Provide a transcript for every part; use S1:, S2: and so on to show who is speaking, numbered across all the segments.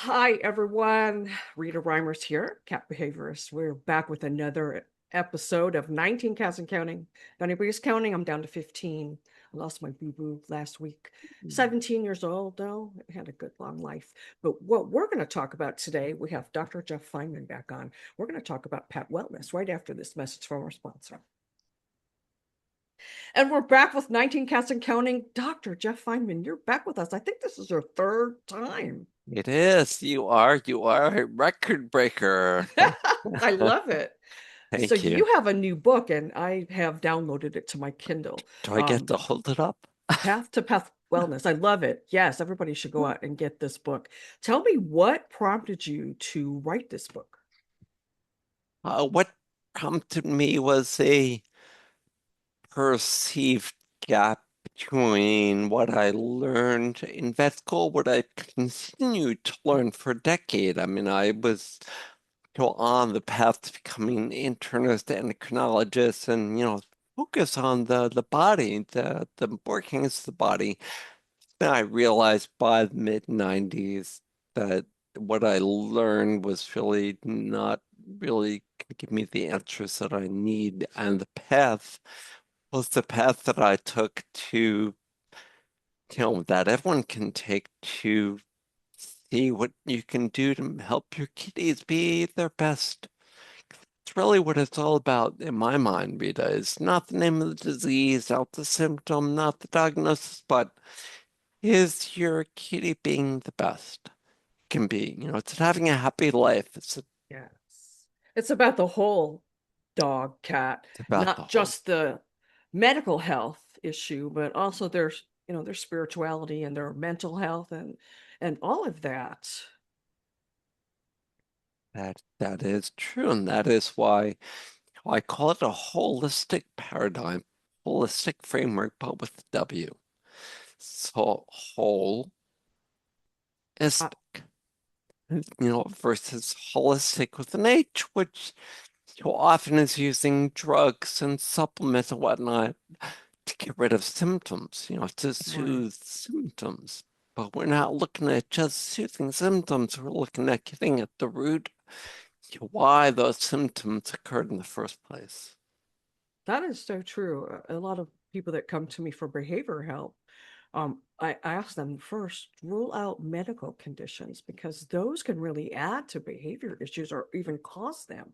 S1: Hi, everyone. Rita Reimers here, cat behaviorist. We're back with another episode of 19 cats and counting. If anybody's counting, I'm down to 15. I lost my boo-boo last week. 17 years old, though. Had a good long life. But what we're going to talk about today, we have Dr. Jeff Feinman back on. We're going to talk about pet wellness right after this message from our sponsor. And we're back with 19 cats and counting. Dr. Jeff Feinman, you're back with us. I think this is your third time.
S2: It is. You are a record breaker.
S1: I love it. So
S2: Thank you.
S1: you have a new book, and I have downloaded it to my Kindle.
S2: Do I get to hold it up?
S1: Path to Path Wellness. I love it. Yes, everybody should go out and get this book. Tell me what prompted you to write this book?
S2: What prompted me was a perceived gap between what I learned in vet school, what I continued to learn for a decade. I mean, I was on the path to becoming an internist endocrinologist and, focus on the body, the workings of the body. Then I realized by the mid 90s that what I learned was really not really going to give me the answers that I need. And the path was the path that I took to, that everyone can take to see what you can do to help your kitties be their best. It's really what it's all about in my mind, Rita. It's not the name of the disease, not the symptom, not the diagnosis, but is your kitty being the best can be? It's having a happy life.
S1: Yes. It's about the whole dog, cat,
S2: It's about the
S1: not
S2: whole.
S1: just the medical health issue, but also their spirituality and their mental health and all of that.
S2: That is true, and that is why I call it a holistic paradigm, holistic framework, but with the W. So holistic,
S1: Uh,
S2: versus holistic with an H, which often is using drugs and supplements and whatnot to get rid of symptoms, to
S1: right.
S2: soothe symptoms. But we're not looking at just soothing symptoms. We're looking at getting at the root why those symptoms occurred in the first place.
S1: That is so true. A lot of people that come to me for behavior help, I ask them first, rule out medical conditions because those can really add to behavior issues or even cause them.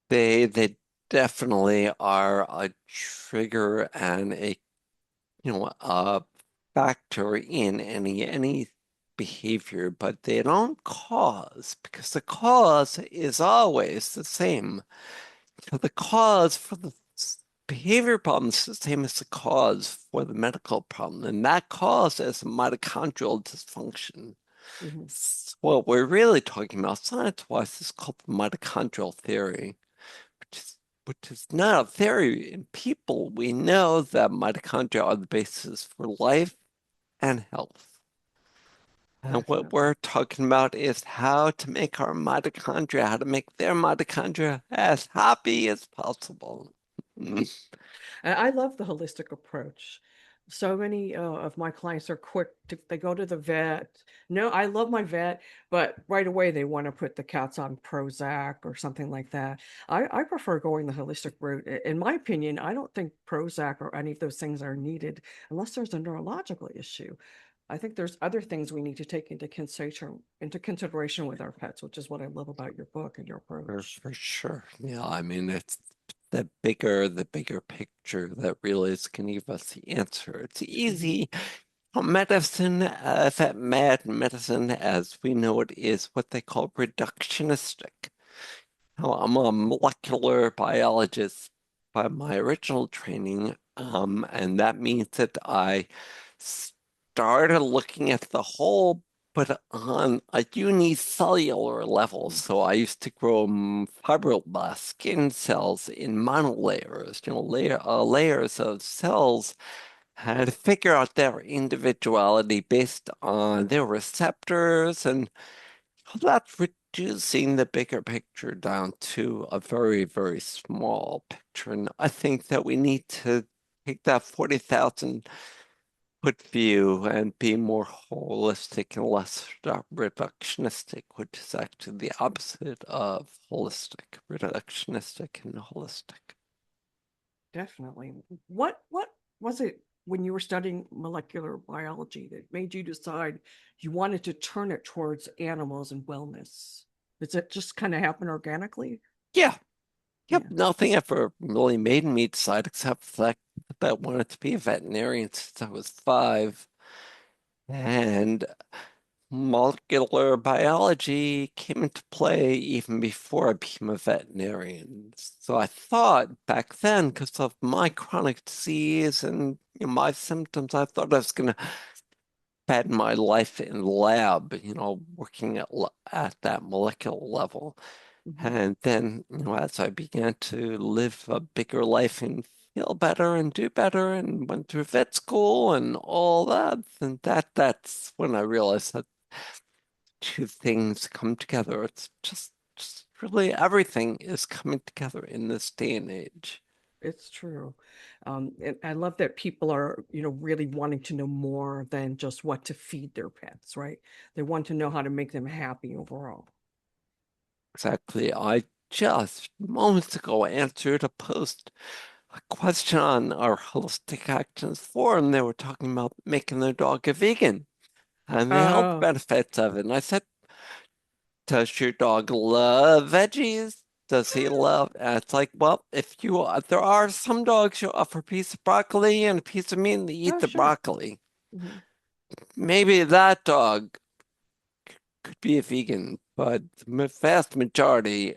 S2: They definitely are a trigger and a factor in any behavior, but they don't cause because the cause is always the same. So the cause for the behavior problem is the same as the cause for the medical problem, and that cause is mitochondrial dysfunction.
S1: Mhm.
S2: What we're really talking about science-wise is called the mitochondrial theory, which is not a theory in people. We know that mitochondria are the basis for life and health. And what
S1: Definitely.
S2: we're talking about is how to make our mitochondria, how to make their mitochondria as happy as possible.
S1: And I love the holistic approach. So many of my clients are quick to, they go to the vet. No, I love my vet, but right away they want to put the cats on Prozac or something like that. I prefer going the holistic route. In my opinion, I don't think Prozac or any of those things are needed unless there's a neurological issue. I think there's other things we need to take into consideration with our pets, which is what I love about your book and your approach.
S2: For sure. Yeah, I mean, it's the bigger picture that really is going to give us the answer. It's
S1: Mhm.
S2: easy. Medicine, that mad medicine, as we know it, is what they call reductionistic. Now, I'm a molecular biologist by my original training, and that means that I started looking at the whole, but on a unicellular level. So I used to grow fibroblast skin cells in monolayers, layers of cells, and to figure out their individuality based on their receptors and that's reducing the bigger picture down to a very, very small picture. And I think that we need to take that 40,000 put view and be more holistic and less reductionistic, which is actually the opposite of holistic, reductionistic and holistic.
S1: Definitely. What was it when you were studying molecular biology that made you decide you wanted to turn it towards animals and wellness? Does it just kind of happen organically?
S2: Yeah, yep,
S1: Yeah.
S2: nothing ever really made me decide except the fact that I wanted to be a veterinarian since I was 5. And molecular biology came into play even before I became a veterinarian. So I thought back then, because of my chronic disease and my symptoms, I thought I was going to spend my life in the lab, working at that molecular level.
S1: Hmm.
S2: And then, as I began to live a bigger life and feel better and do better and went through vet school and all that, and that's when I realized that two things come together. It's just really everything is coming together in this day and age.
S1: It's true. And I love that people are, really wanting to know more than just what to feed their pets, right? They want to know how to make them happy overall.
S2: Exactly. I just moments ago answered a question on our Holistic Actions forum. They were talking about making their dog a vegan and the health
S1: Oh,
S2: benefits of it. And I said, does your dog love veggies? Does he love? And it's like, well, there are some dogs you offer a piece of broccoli and a piece of meat and they eat
S1: oh,
S2: the
S1: sure.
S2: broccoli.
S1: Hmm.
S2: Maybe that dog could be a vegan, but the vast majority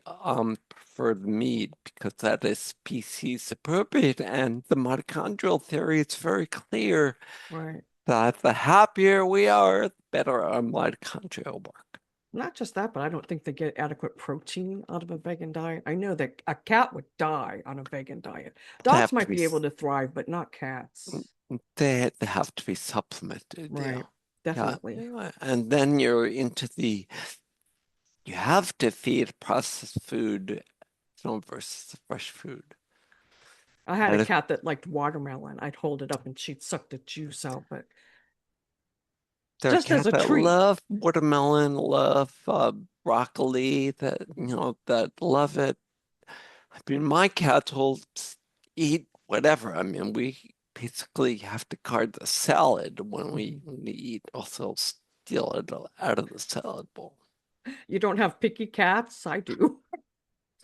S2: prefer the meat because that is species appropriate. And the mitochondrial theory is very clear
S1: Right.
S2: that the happier we are, the better our mitochondria work.
S1: Not just that, but I don't think they get adequate protein out of a vegan diet. I know that a cat would die on a vegan diet.
S2: They
S1: Dogs
S2: have to
S1: might
S2: be
S1: be able to thrive, but not cats.
S2: they have to be supplemented, yeah.
S1: Right.
S2: Yeah,
S1: Definitely.
S2: yeah. And then you're into you have to feed processed food, versus the fresh food.
S1: I had a
S2: And if
S1: cat that liked watermelon. I'd hold it up and she'd suck the juice out, but
S2: there are
S1: just as
S2: cats
S1: a
S2: that
S1: treat.
S2: love watermelon, love broccoli, that love it. I mean, my cats will eat whatever. I mean, we basically have to guard the salad
S1: Mhm.
S2: when we eat, also steal it out of the salad bowl.
S1: You don't have picky cats? I do.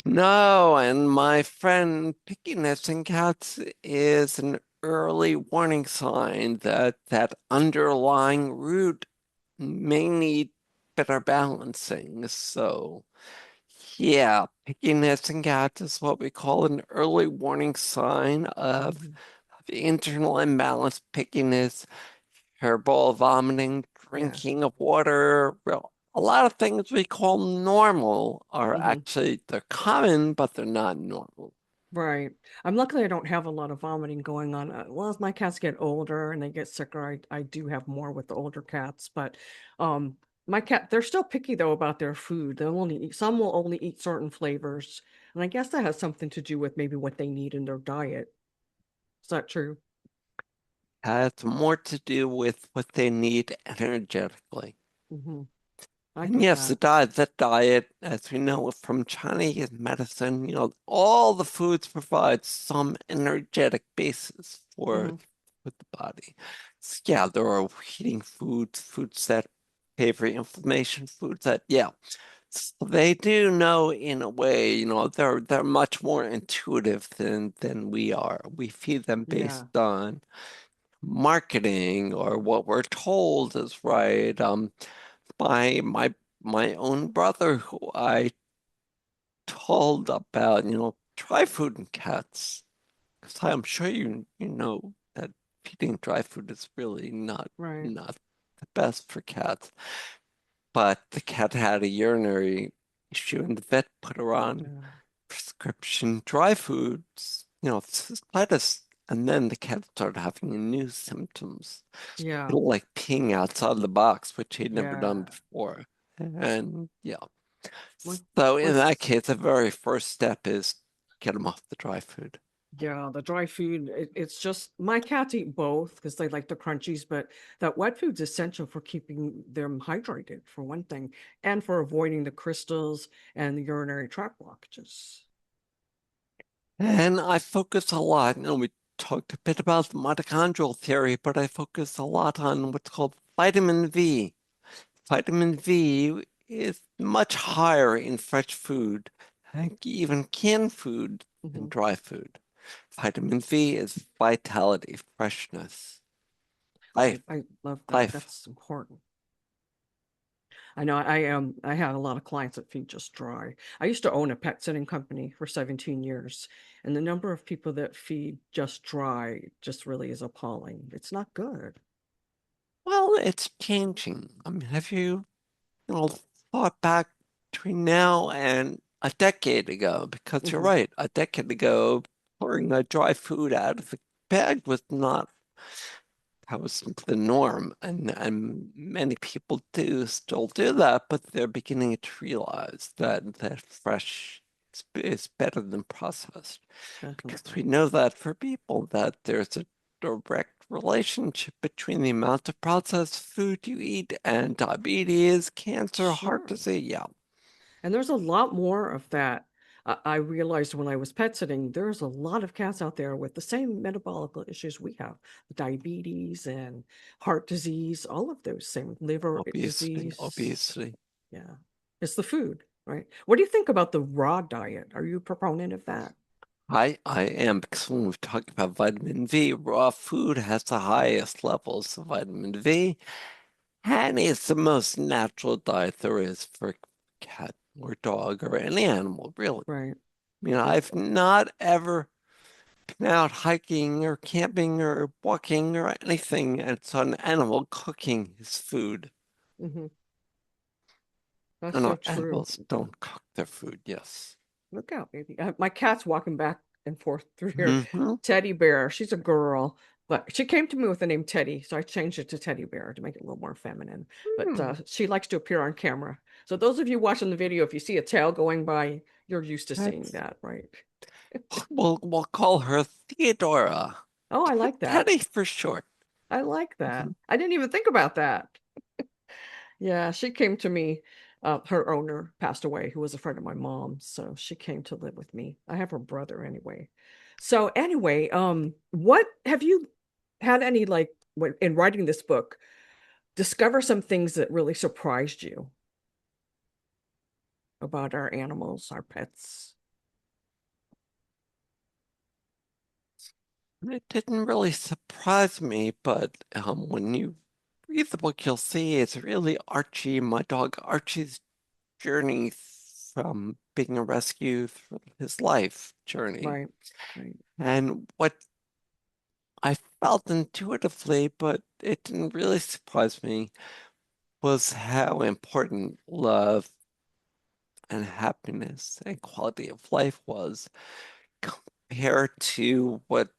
S2: No, and my friend picky nesting cats is an early warning sign that that underlying root may need better balancing. So, yeah, picky nesting cats is what we call an early warning sign
S1: Mhm.
S2: of internal imbalance, pickiness, hairball vomiting,
S1: Yeah.
S2: drinking of water. Well, a lot of things we call normal are
S1: Hmm.
S2: actually they're common, but they're not normal.
S1: Right. I'm luckily I don't have a lot of vomiting going on. Well, as my cats get older and they get sicker, I do have more with the older cats. But um, my cat, they're still picky though about their food. Some will only eat certain flavors, and I guess that has something to do with maybe what they need in their diet. Is that true?
S2: Has more to do with what they need energetically.
S1: Hmm. I
S2: And
S1: get
S2: yes,
S1: that.
S2: that diet, as we know from Chinese medicine, all the foods provide some energetic basis
S1: Hmm.
S2: for the body. So yeah, there are heating foods, foods that favor inflammation, foods that, yeah. So they do know in a way, they're much more intuitive than we are. We feed them
S1: Yeah.
S2: based on marketing or what we're told is right. My own brother who I told about, dry food and cats. Because I'm sure you know that feeding dry food is really
S1: Right.
S2: not the best for cats. But the cat had a urinary issue, and the vet put her on
S1: Yeah.
S2: prescription dry foods, cystitis, and then the cat started having new symptoms,
S1: Yeah.
S2: like peeing outside the box, which he'd never done
S1: Yeah.
S2: before. And yeah,
S1: When,
S2: so in
S1: when
S2: that case, the very first step is get him off the dry food.
S1: Yeah, the dry food, it's just my cats eat both because they like the crunchies, but that wet food's essential for keeping them hydrated, for one thing, and for avoiding the crystals and the urinary tract blockages.
S2: And I focus a lot, we talked a bit about the mitochondrial theory, but I focus a lot on what's called vitamin V. Vitamin V is much higher in fresh food, and even canned food, than
S1: Hmm.
S2: dry food. Vitamin V is vitality, freshness, life,
S1: I love that.
S2: life.
S1: That's important. I know I had a lot of clients that feed just dry. I used to own a pet sitting company for 17 years, and the number of people that feed just dry just really is appalling. It's not good.
S2: Well, it's changing. I mean, have you, you know, thought back between now and a decade ago? Because you're
S1: Hmm.
S2: right, a decade ago, pouring a dry food out of the bag was not that was the norm, and many people do still do that, but they're beginning to realize that fresh is better than processed because we
S1: Definitely.
S2: know that for people that there's a direct relationship between the amount of processed food you eat and diabetes, cancer, heart
S1: Sure.
S2: disease. Yeah,
S1: And there's a lot more of that. I realized when I was pet sitting, there's a lot of cats out there with the same metabolic issues we have, diabetes and heart disease, all of those same liver
S2: obesity,
S1: disease.
S2: obesity.
S1: Yeah. It's the food, right? What do you think about the raw diet? Are you a proponent of that?
S2: I am because when we talk about vitamin V, raw food has the highest levels of vitamin V, and it's the most natural diet there is for cat or dog or any animal, really.
S1: Right.
S2: I mean, I've not ever been out hiking or camping or walking or anything and saw an animal cooking his food.
S1: Hmm. That's
S2: I
S1: so
S2: know
S1: true.
S2: animals don't cook their food, yes.
S1: Look out, baby. My cat's walking back and forth through here.
S2: Hmm.
S1: Teddy Bear. She's a girl, but she came to me with the name Teddy, so I changed it to Teddy Bear to make it a little more feminine. But
S2: Hmm.
S1: she likes to appear on camera. So those of you watching the video, if you see a tail going by, you're used to seeing
S2: That's,
S1: that, right?
S2: we'll call her Theodora.
S1: Oh, I like that.
S2: Teddy for short.
S1: I like that.
S2: Mhm.
S1: I didn't even think about that. Yeah, she came to me. Her owner passed away, who was a friend of my mom, so she came to live with me. I have her brother anyway. So anyway, what have you had any like when in writing this book, discover some things that really surprised you about our animals, our pets?
S2: It didn't really surprise me, but when you read the book, you'll see it's really Archie, my dog Archie's journey from being a rescue through his life journey.
S1: Right, right.
S2: And what I felt intuitively, but it didn't really surprise me, was how important love and happiness and quality of life was compared to what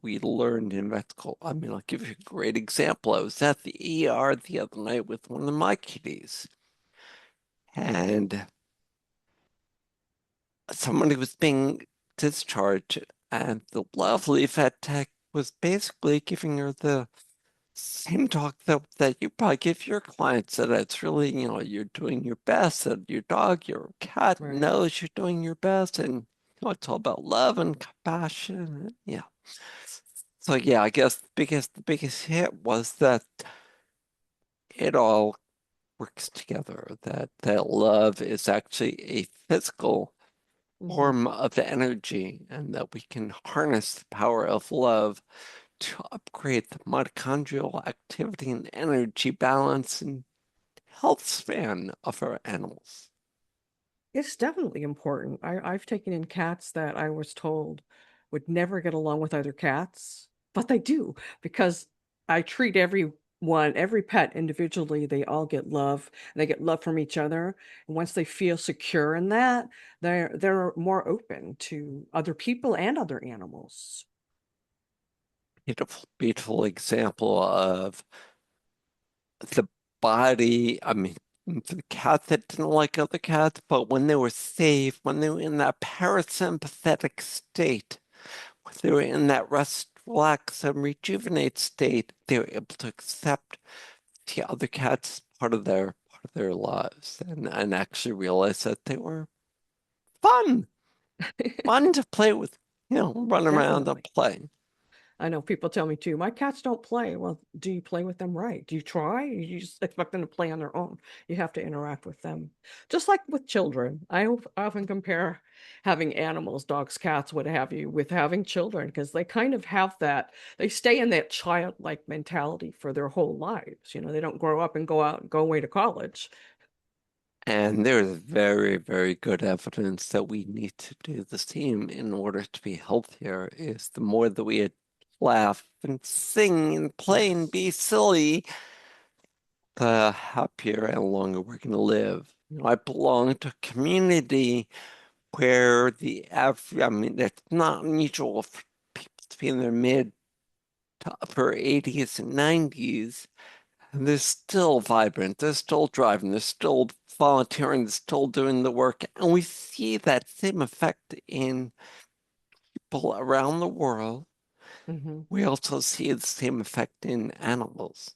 S2: we learned in vet school. I mean, I'll give you a great example. I was at the ER the other night with one of my kitties, and somebody was being discharged, and the lovely vet tech was basically giving her the same talk that you probably give your clients that it's really, you're doing your best, that your dog, your cat
S1: Right.
S2: knows you're doing your best, and it's all about love and compassion. Yeah. So yeah, I guess the biggest hit was that it all works together, that love is actually a physical
S1: Hmm.
S2: form of the energy, and that we can harness the power of love to upgrade the mitochondrial activity and energy balance and health span of our animals.
S1: It's definitely important. I've taken in cats that I was told would never get along with other cats, but they do because I treat every pet individually. They all get love and they get love from each other. And once they feel secure in that, they're more open to other people and other animals.
S2: Beautiful, beautiful example of the body. I mean, the cat that didn't like other cats, but when they were safe, when they were in that parasympathetic state, they were in that rest, relax, and rejuvenate state, they were able to accept the other cats as part of their lives and actually realize that they were fun, fun to play with, run around and
S1: Definitely.
S2: play.
S1: I know people tell me too, my cats don't play. Well, do you play with them right? Do you try? You just expect them to play on their own. You have to interact with them. Just like with children. Often compare having animals, dogs, cats, what have you, with having children because they kind of have that, they stay in that childlike mentality for their whole lives. They don't grow up and go out and go away to college.
S2: And there's very, very good evidence that we need to do the same in order to be healthier, is the more that we laugh and sing and play and be
S1: Yes.
S2: silly, the happier and longer we're going to live. I belong to a community where I mean, it's not unusual for people to be in their mid to upper 80s and 90s, and they're still vibrant, they're still driving, they're still volunteering, they're still doing the work. And we see that same effect in people around the world.
S1: Hmm.
S2: We also see the same effect in animals.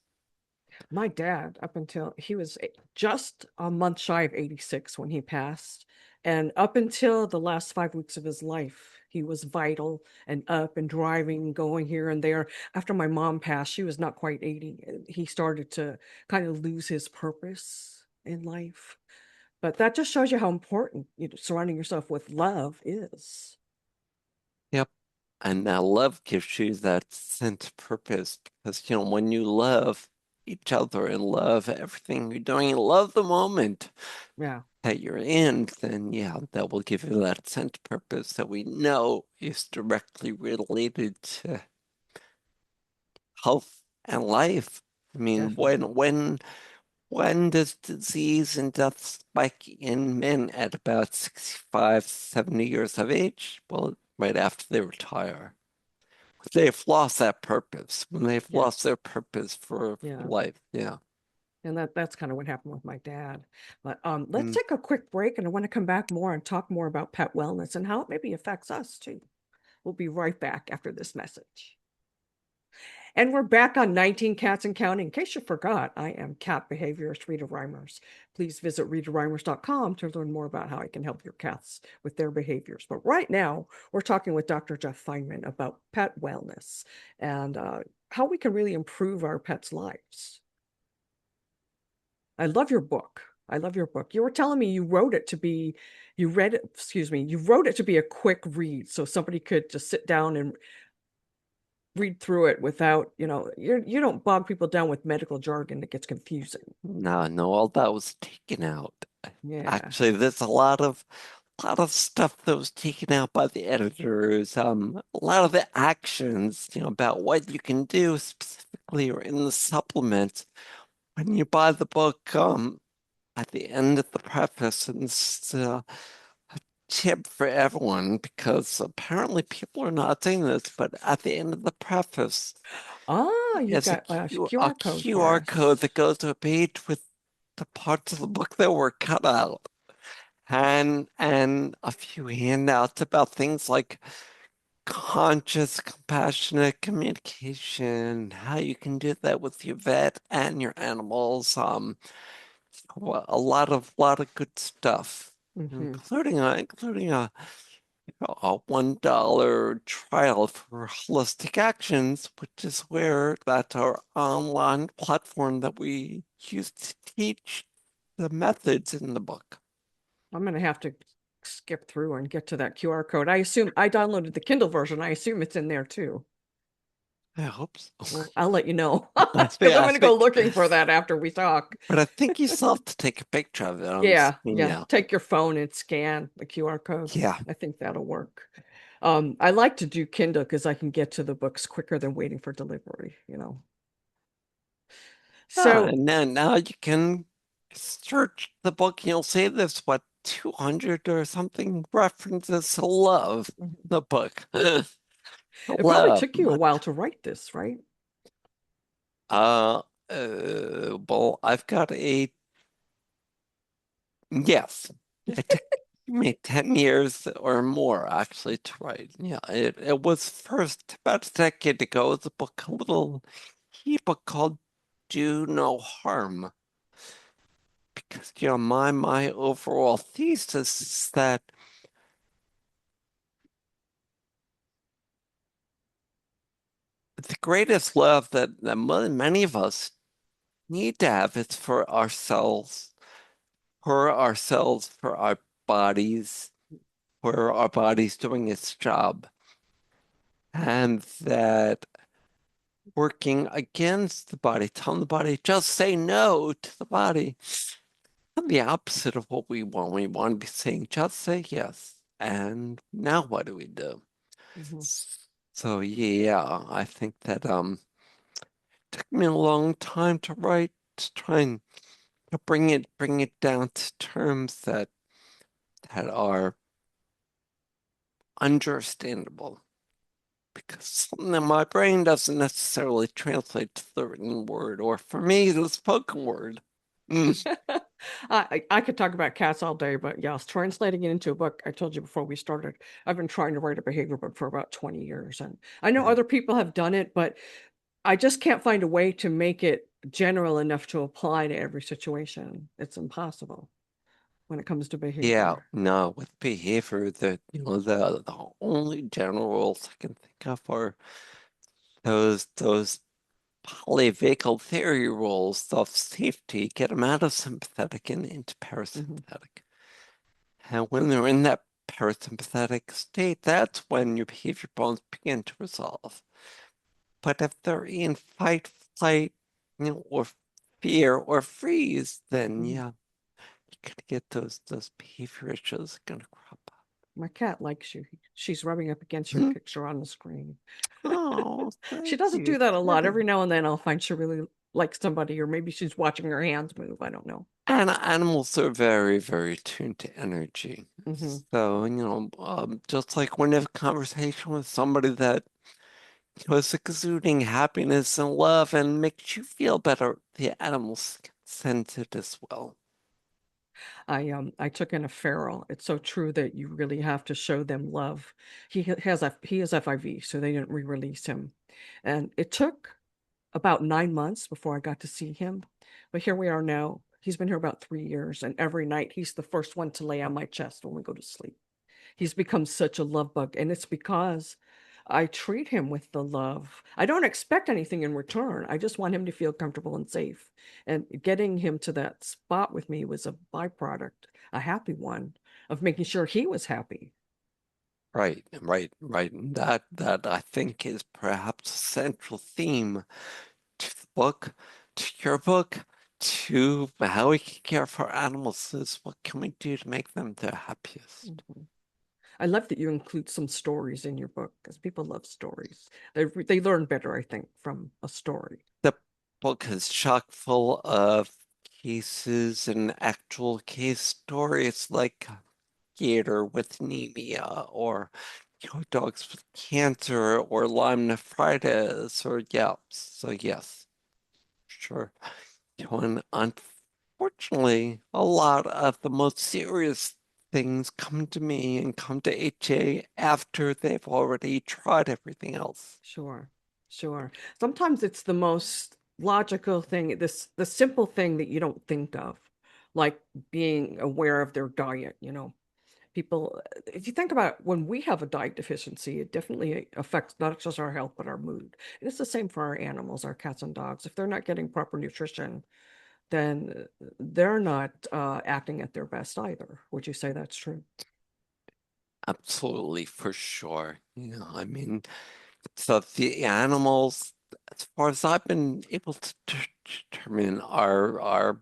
S1: My dad, up until he was just a month shy of 86 when he passed, and up until the last 5 weeks of his life, he was vital and up and driving, going here and there. After my mom passed, she was not quite 80. He started to kind of lose his purpose in life. But that just shows you how important, surrounding yourself with love is.
S2: Yep. And that love gives you that sense of purpose because, when you love each other and love everything you're doing and love the moment
S1: Yeah.
S2: that you're in, then yeah, that will give you that sense of purpose that we know is directly related to health and life. I mean,
S1: Definitely.
S2: when does disease and death spike in men at about 65, 70 years of age? Well, right after they retire. They've lost that purpose. When they've lost
S1: Yes.
S2: their purpose for
S1: Yeah.
S2: life. Yeah.
S1: And that's kind of what happened with my dad. But let's
S2: Mm.
S1: take a quick break, and I want to come back more and talk more about pet wellness and how it maybe affects us too. We'll be right back after this message. And we're back on 19 Cats and Counting. In case you forgot, I am cat behaviorist Rita Reimers. Please visit ritareimers.com to learn more about how I can help your cats with their behaviors. But right now, we're talking with Dr. Jeff Feinman about pet wellness and how we can really improve our pets' lives. I love your book. I love your book. You were telling me you read it, excuse me, you wrote it to be a quick read so somebody could just sit down and read through it without, you don't bog people down with medical jargon that gets confusing.
S2: No, no, all that was taken out.
S1: Yeah.
S2: Actually, there's a lot of stuff that was taken out by the editors. A lot of the actions, about what you can do specifically or in the supplement when you buy the book. At the end of the preface, and it's a tip for everyone because apparently people are not saying this, but at the end of the preface
S1: Ah, you've
S2: is
S1: got a
S2: A
S1: QR code for
S2: QR code
S1: us.
S2: that goes to a page with the parts of the book that were cut out and a few handouts about things like conscious, compassionate communication, how you can do that with your vet and your animals. Well, lot of good stuff,
S1: Hmm.
S2: including a $1 trial for Holistic Actions, which is where that's our online platform that we use to teach the methods in the book.
S1: I'm going to have to skip through and get to that QR code. I assume I downloaded the Kindle version. I assume it's in there too.
S2: I hope so.
S1: Well, I'll let you know
S2: I
S1: because
S2: think,
S1: I'm
S2: I
S1: going to go
S2: think,
S1: looking for that after we talk.
S2: but I think you still have to take a picture of it on the
S1: Yeah,
S2: screen.
S1: yeah.
S2: Yeah.
S1: Take your phone and scan the QR code.
S2: Yeah.
S1: I think that'll work. I like to do Kindle because I can get to the books quicker than waiting for delivery.
S2: Yeah.
S1: So,
S2: And then now you can search the book and you'll see there's what, 200 or something references to love
S1: mhm.
S2: the book.
S1: It probably
S2: Love.
S1: took you a while to write this, right?
S2: Uh, well, I've got yes. It took, You made 10 years or more actually to write. Yeah, it was first about a decade ago. It was a book, a little ebook called Do No Harm. Because my overall thesis is that the greatest love that many of us need to have is for our bodies, for our bodies doing its job. And that working against the body, telling the body, just say no to the body. And the opposite of what we want. We want to be saying, just say yes. And now what do we do?
S1: Mhm.
S2: So yeah, I think that took me a long time to write, to try and bring it down to terms that are understandable. Because something in my brain doesn't necessarily translate to the written word, or for me, the spoken word. Mm.
S1: I could talk about cats all day, but yes, translating it into a book, I told you before we started, I've been trying to write a behavior book for about 20 years. And I know
S2: Right.
S1: other people have done it, but I just can't find a way to make it general enough to apply to every situation. It's impossible when it comes to
S2: Yeah,
S1: behavior.
S2: no, with behavior, the only general rules I can think of are those polyvagal theory rules of safety, get them out of sympathetic and into
S1: Hmm.
S2: parasympathetic. And when they're in that parasympathetic state, that's when your behavior problems begin to resolve. But if they're in fight, flight, or fear or freeze, then
S1: Hmm.
S2: yeah, you're gonna get those behavior issues gonna crop up.
S1: My cat likes you. She's rubbing up against your
S2: Hmm?
S1: picture on the screen.
S2: Oh,
S1: She
S2: thank
S1: doesn't
S2: you.
S1: do that a lot.
S2: Kitty.
S1: Every now and then I'll find she really likes somebody, or maybe she's watching her hands move. I don't know.
S2: And animals are very, very tuned to energy.
S1: Hmm.
S2: So, just like when you have a conversation with somebody that was exuding happiness and love and makes you feel better, the animals can sense it as well.
S1: I took in a feral. It's so true that you really have to show them love. He has FIV, so they didn't re-release him. And it took about 9 months before I got to see him. But here we are now. He's been here about 3 years, and every night he's the first one to lay on my chest when we go to sleep. He's become such a love bug, and it's because I treat him with the love. I don't expect anything in return. I just want him to feel comfortable and safe. And getting him to that spot with me was a byproduct, a happy one, of making sure he was happy.
S2: Right, right. And that I think is perhaps a central theme to the book, to your book, to how we can care for animals is what can we do to make them their happiest?
S1: Mhm. I love that you include some stories in your book because people love stories. They learn better, I think, from a story.
S2: The book is chock full of cases and actual case stories like gator with anemia or dogs with cancer or Lyme nephritis or yaps. So yes, sure. And unfortunately, a lot of the most serious things come to me and come to HA after they've already tried everything else.
S1: Sure, sure. Sometimes it's the most logical thing, the simple thing that you don't think of, like being aware of their diet, you know. People, if you think about when we have a diet deficiency, it definitely affects not just our health, but our mood. And it's the same for our animals, our cats and dogs. If they're not getting proper nutrition, then they're not acting at their best either. Would you say that's true?
S2: Absolutely, for sure. I mean, so the animals, as far as I've been able to determine, are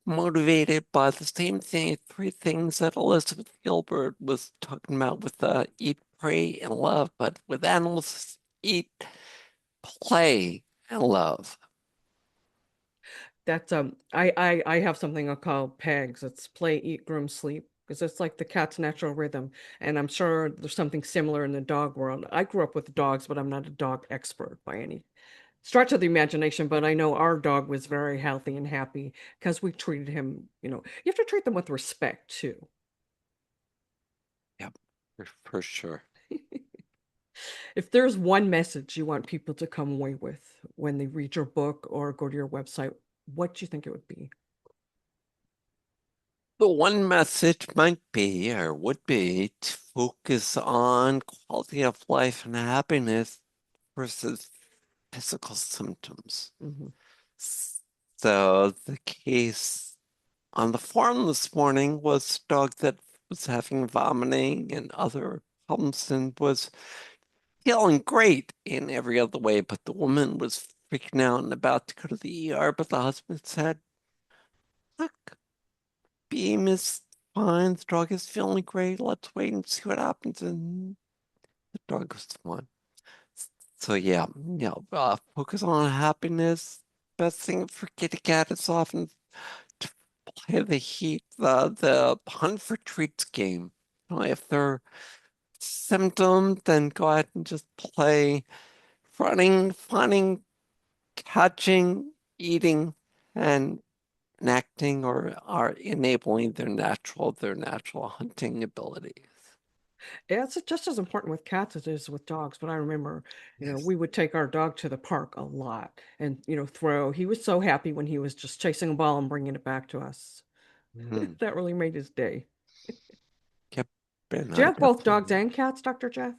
S2: motivated by the same thing, three things that Elizabeth Gilbert was talking about with eat, pray, and love, but with animals, eat, play, and love.
S1: That's I have something I call PEGs. It's play, eat, groom, sleep. Because it's like the cat's natural rhythm. And I'm sure there's something similar in the dog world. I grew up with dogs, but I'm not a dog expert by any stretch of the imagination. But I know our dog was very healthy and happy because we treated him, you know, you have to treat them with respect too.
S2: for sure.
S1: If there's one message you want people to come away with when they read your book or go to your website, what do you think it would be?
S2: The one message might be or would be to focus on quality of life and happiness versus physical symptoms.
S1: Hmm.
S2: So the case on the farm this morning was a dog that was having vomiting and other problems and was feeling great in every other way, but the woman was freaking out and about to go to the ER, but the husband said, look, Beam is fine, the dog is feeling great, let's wait and see what happens, and the dog was fine. So focus on happiness. Best thing for kitty cat is often to play the hunt for treats game. If they're symptom, then go ahead and just play running, finding, catching, eating, and enacting or are enabling their natural hunting abilities.
S1: Yeah, it's just as important with cats as it is with dogs. But I remember,
S2: Yes.
S1: we would take our dog to the park a lot and, throw. He was so happy when he was just chasing a ball and bringing it back to us.
S2: Mm.
S1: That really made his day.
S2: Yep. And
S1: Do you
S2: I
S1: have both dogs
S2: definitely
S1: and cats, Dr. Jeff?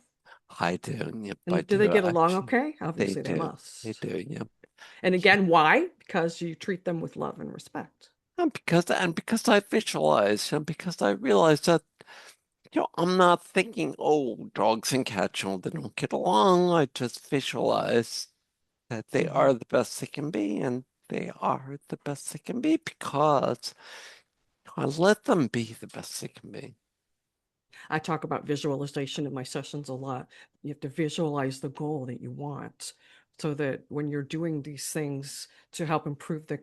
S2: I do. Yep, I
S1: And do they
S2: do
S1: get along
S2: actually.
S1: okay?
S2: They
S1: Obviously, they
S2: do. They
S1: must.
S2: do. Yep.
S1: And
S2: Yep.
S1: again, why? Because you treat them with love and respect.
S2: And because I visualize and because I realize that I'm not thinking, oh, dogs and cats, they don't get along. I just visualize that they
S1: Hmm.
S2: are the best they can be, and they are the best they can be because I let them be the best they can be.
S1: I talk about visualization in my sessions a lot. You have to visualize the goal that you want so that when you're doing these things to help improve the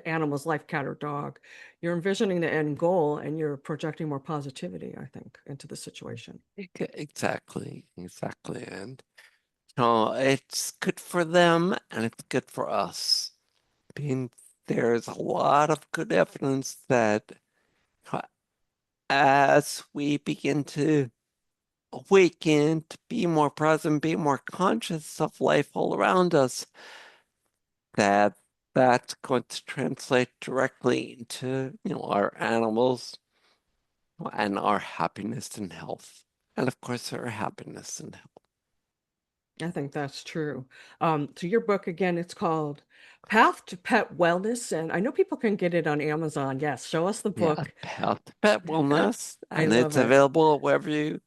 S1: animal's life, cat or dog, you're envisioning the end goal and you're projecting more positivity, I think, into the situation.
S2: Exactly, exactly. And it's good for them and it's good for us. Being there's a lot of good evidence that uh, as we begin to awaken, to be more present, be more conscious of life all around us, that that's going to translate directly into, our animals and our happiness and health. And of course, our happiness and health.
S1: I think that's true. So your book again, it's called Path to Pet Wellness, and I know people can get it on Amazon. Yes, show us the
S2: Yeah,
S1: book.
S2: Health Pet Wellness,
S1: I
S2: and
S1: love
S2: it's
S1: it.
S2: available wherever you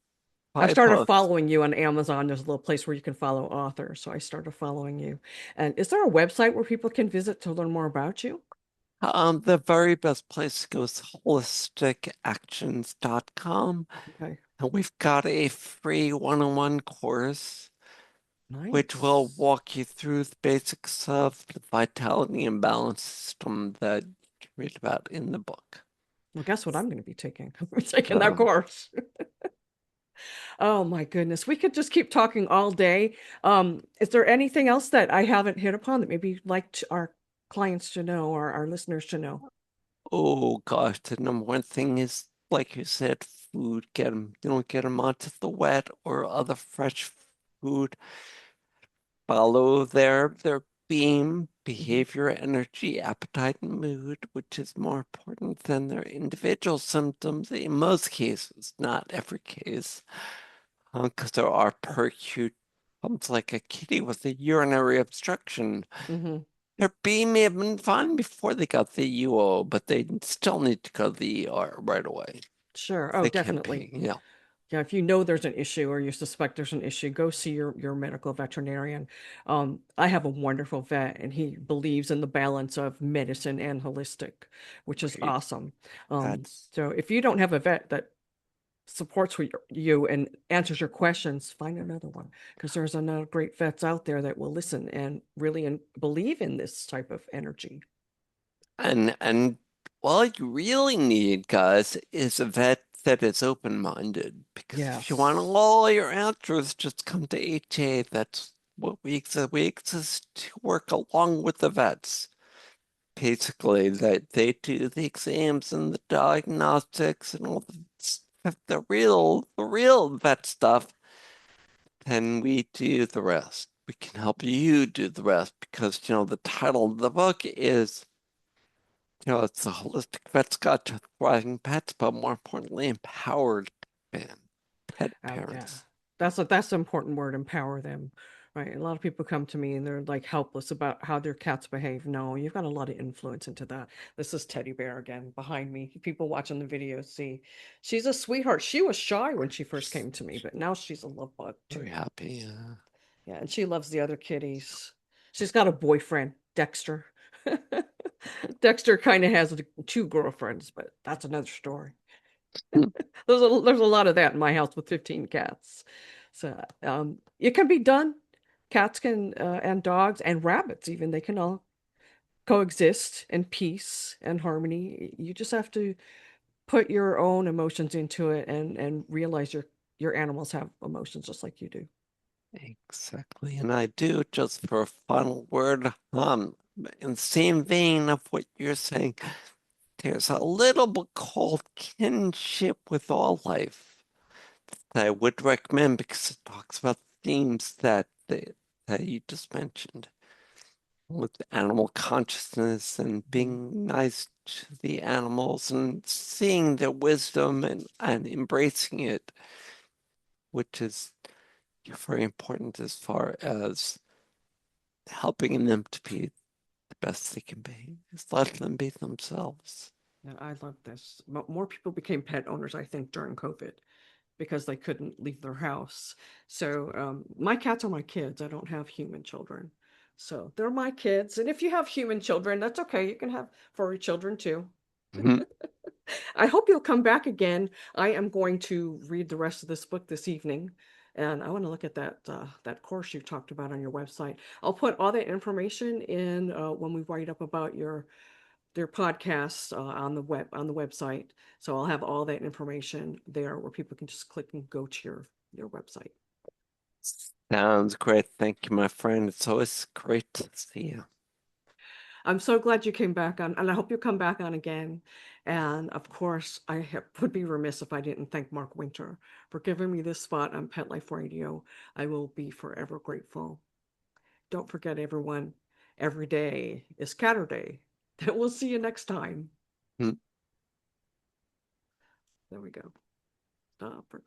S1: I've
S2: buy
S1: started
S2: books.
S1: following you on Amazon. There's a little place where you can follow authors, so I started following you. And is there a website where people can visit to learn more about you?
S2: The very best place to go is holisticactions.com.
S1: Okay,
S2: And we've got a free one-on-one course which will
S1: nice.
S2: walk you through the basics of the vitality and balance system that you read about in the book.
S1: Well, guess what I'm going to be taking? I'm taking that
S2: So,
S1: course. Oh my goodness, we could just keep talking all day. Is there anything else that I haven't hit upon that maybe you'd like our clients to know or our listeners to know?
S2: oh gosh, the number one thing is, like you said, food. Get them, get them onto the wet or other fresh food. Follow their beam,
S1: Hmm.
S2: behavior, energy, appetite, and mood, which is more important than their individual symptoms in most cases, not every case. Because there are percute problems like a kitty with a urinary obstruction.
S1: Hmm.
S2: Their beam may have been fine before they got the UO, but they still need to go to the ER right away.
S1: Sure. Oh,
S2: They can't
S1: definitely.
S2: pee. Yeah,
S1: Yeah, if you know there's an issue or you suspect there's an issue, go see your medical veterinarian. I have a wonderful vet, and he believes in the balance of medicine and holistic, which is
S2: great.
S1: awesome.
S2: That's
S1: So if you don't have a vet that supports you and answers your questions, find another one because there's another great vets out there that will listen and really believe in this type of energy.
S2: and all you really need, guys, is a vet that is open-minded. Because if you want
S1: Yes.
S2: all your answers, just come to HA. That's what we exist. We exist to work along with the vets. Basically, that they do the exams and the diagnostics and all the the real vet stuff, then we do the rest. We can help you do the rest because, the title of the book is, it's a holistic vet's guide to thriving pets, but more importantly, empowered pet
S1: Oh yeah.
S2: parents.
S1: That's the important word, empower them. Right. A lot of people come to me and they're like helpless about how their cats behave. No, you've got a lot of influence into that. This is Teddy Bear again behind me. People watching the video see she's a sweetheart. She was shy when she first came to me, but now she's a love bug
S2: Very
S1: too.
S2: happy.
S1: Yeah, and she loves the other kitties. She's got a boyfriend, Dexter. Dexter kind of has two girlfriends, but that's another story. There's a lot of that in my house with 15 cats. So it can be done. Cats can and dogs and rabbits even they can all coexist in peace and harmony. You just have to put your own emotions into it and realize your animals have emotions just like you do.
S2: Exactly. And I do, just for a final word, in the same vein of what you're saying, there's a little book called Kinship with All Life that I would recommend because it talks about themes that you just mentioned with animal consciousness and
S1: Mhm.
S2: being nice to the animals and seeing their wisdom and embracing it, which is very important as far as helping them to be the best they can be. Just let them be themselves.
S1: Yeah, I love this. More people became pet owners, I think, during COVID because they couldn't leave their house. So my cats are my kids. I don't have human children. So they're my kids. And if you have human children, that's okay. You can have furry children too.
S2: Mhm.
S1: I hope you'll come back again. I am going to read the rest of this book this evening. And I want to look at that course you talked about on your website. I'll put all that information in when we write up about their podcasts on the website. So I'll have all that information there where people can just click and go to your website.
S2: Sounds great. Thank you, my friend. It's always great to see you.
S1: I'm so glad you came back on, and I hope you come back on again. And of course, would be remiss if I didn't thank Mark Winter for giving me this spot on Pet Life Radio. I will be forever grateful. Don't forget, everyone, every day is Catterday. We'll see you next time.
S2: Mm.
S1: There we go. Stop.